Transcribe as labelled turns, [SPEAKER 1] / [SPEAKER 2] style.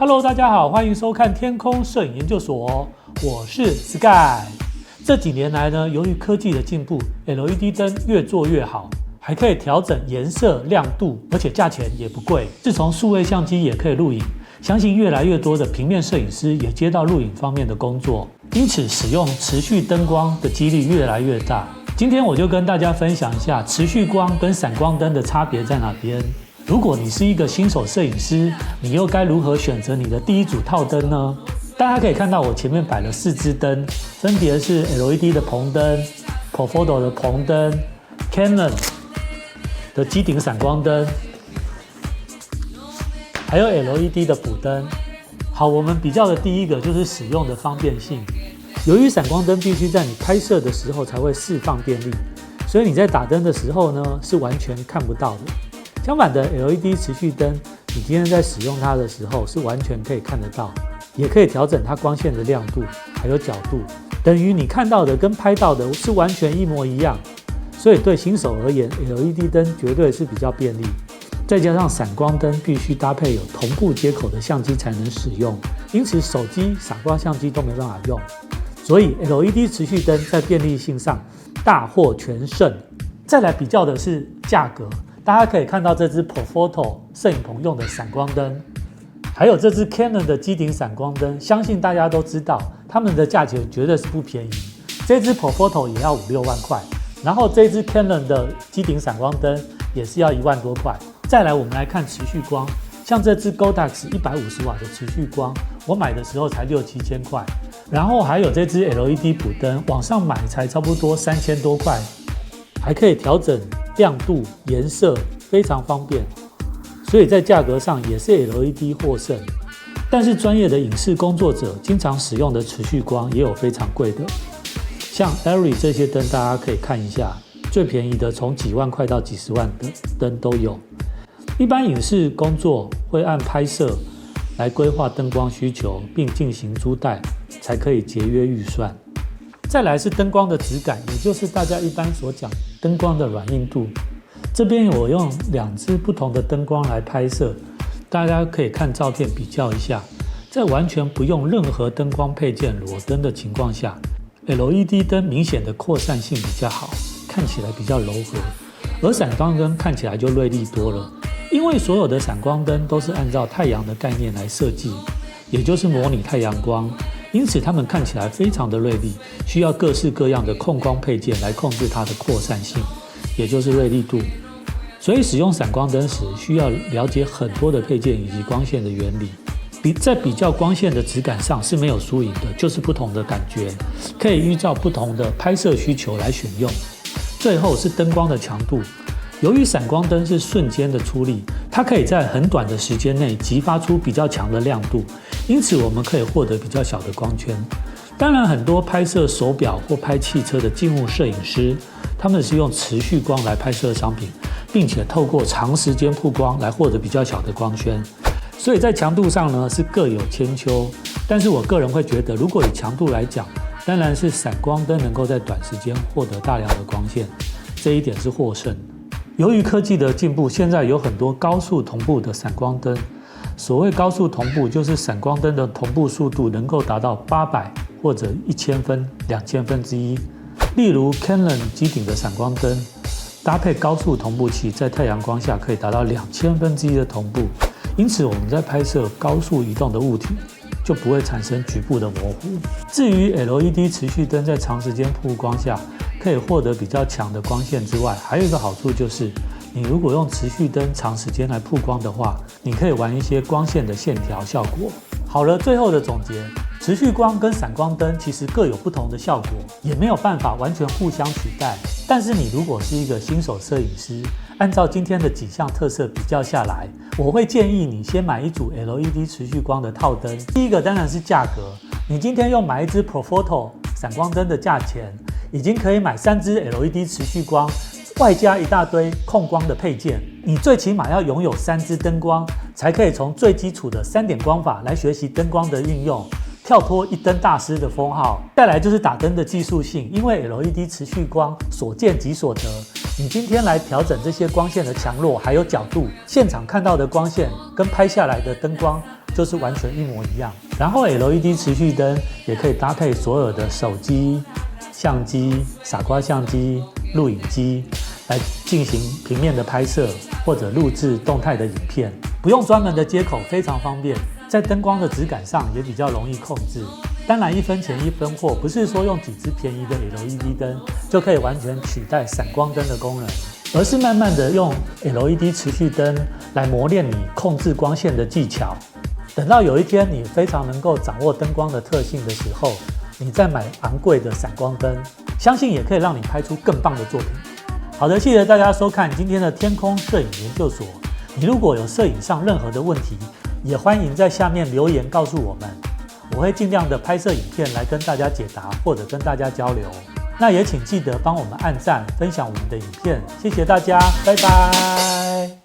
[SPEAKER 1] Hello， 大家好，欢迎收看天空摄影研究所，我是 Sky。这几年来呢，由于科技的进步 ，LED 灯越做越好，还可以调整颜色、亮度，而且价钱也不贵。自从数位相机也可以录影，相信越来越多的平面摄影师也接到录影方面的工作，因此使用持续灯光的几率越来越大。今天我就跟大家分享一下持续光跟闪光灯的差别在哪边。如果你是一个新手摄影师，你又该如何选择你的第一组套灯呢？大家可以看到我前面摆了4支灯，分别是 LED 的棚灯、Profoto 的棚灯、Canon 的机顶闪光灯，还有 LED 的补灯。好，我们比较的第一个就是使用的方便性。由于闪光灯必须在你拍摄的时候才会释放电力，所以你在打灯的时候呢是完全看不到的。相反的 LED 持续灯，你今天在使用它的时候是完全可以看得到，也可以调整它光线的亮度还有角度，等于你看到的跟拍到的是完全一模一样。所以对新手而言 ，LED 灯绝对是比较便利。再加上闪光灯必须搭配有同步接口的相机才能使用，因此手机、傻瓜相机都没办法用。所以 LED 持续灯在便利性上大获全胜。再来比较的是价格。大家可以看到这支 Profoto 摄影棚用的闪光灯，还有这支 Canon 的机顶闪光灯，相信大家都知道，它们的价钱绝对是不便宜。这支 Profoto 也要5-6万块，然后这支 Canon 的机顶闪光灯也是要1万多块。再来，我们来看持续光，像这支 Godox 150瓦的持续光，我买的时候才6-7千块，然后还有这支 LED 补灯，网上买才差不多3000多块，还可以调整亮度、颜色，非常方便，所以在价格上也是 LED 获胜。但是专业的影视工作者经常使用的持续光也有非常贵的，像 Arri 这些灯，大家可以看一下，最便宜的从几万块到几十万的灯都有。一般影视工作会按拍摄来规划灯光需求，并进行租贷，才可以节约预算。再来是灯光的质感，也就是大家一般所讲灯光的软硬度。这边我用2支不同的灯光来拍摄，大家可以看照片比较一下。在完全不用任何灯光配件裸灯的情况下， LED 灯明显的扩散性比较好，看起来比较柔和，而闪光灯看起来就锐利多了。因为所有的闪光灯都是按照太阳的概念来设计，也就是模拟太阳光，因此它们看起来非常的锐利，需要各式各样的控光配件来控制它的扩散性，也就是锐利度。所以使用闪光灯时，需要了解很多的配件以及光线的原理。在比较光线的质感上是没有输赢的，就是不同的感觉，可以依照不同的拍摄需求来选用。最后是灯光的强度。由于闪光灯是瞬间的出力，它可以在很短的时间内激发出比较强的亮度，因此我们可以获得比较小的光圈。当然，很多拍摄手表或拍汽车的静物摄影师，他们是用持续光来拍摄商品，并且透过长时间曝光来获得比较小的光圈。所以在强度上呢是各有千秋，但是我个人会觉得，如果以强度来讲，当然是闪光灯能够在短时间获得大量的光线，这一点是获胜。由于科技的进步，现在有很多高速同步的闪光灯。所谓高速同步，就是闪光灯的同步速度能够达到800或者1000分、2000分之一。例如 Canon 机顶的闪光灯，搭配高速同步器，在太阳光下可以达到2000分之一的同步。因此我们在拍摄高速移动的物体，就不会产生局部的模糊。至于 LED 持续灯在长时间曝光下，可以获得比较强的光线之外，还有一个好处就是，你如果用持续灯长时间来曝光的话，你可以玩一些光线的线条效果。好了，最后的总结，持续光跟闪光灯其实各有不同的效果，也没有办法完全互相取代。但是你如果是一个新手摄影师，按照今天的几项特色比较下来，我会建议你先买一组 LED 持续光的套灯。第一个当然是价格，你今天用买一支 Profoto 闪光灯的价钱，已经可以买3支 LED 持续光，外加一大堆控光的配件。你最起码要拥有3支灯光，才可以从最基础的3点光法来学习灯光的运用，跳脱一灯大师的封号。再来就是打灯的技术性，因为 LED 持续光所见即所得，你今天来调整这些光线的强弱还有角度，现场看到的光线跟拍下来的灯光就是完全一模一样。然后 LED 持续灯也可以搭配所有的手机、相机、傻瓜相机、录影机来进行平面的拍摄或者录制动态的影片，不用专门的接口，非常方便。在灯光的质感上也比较容易控制。当然1分钱1分货，不是说用几支便宜的 LED 灯就可以完全取代闪光灯的功能，而是慢慢的用 LED 持续灯来磨练你控制光线的技巧。等到有一天你非常能够掌握灯光的特性的时候，你再买昂贵的闪光灯，相信也可以让你拍出更棒的作品。好的，谢谢大家收看今天的天空摄影研究所。你如果有摄影上任何的问题，也欢迎在下面留言告诉我们，我会尽量的拍摄影片来跟大家解答或者跟大家交流。那也请记得帮我们按赞、分享我们的影片，谢谢大家，拜拜。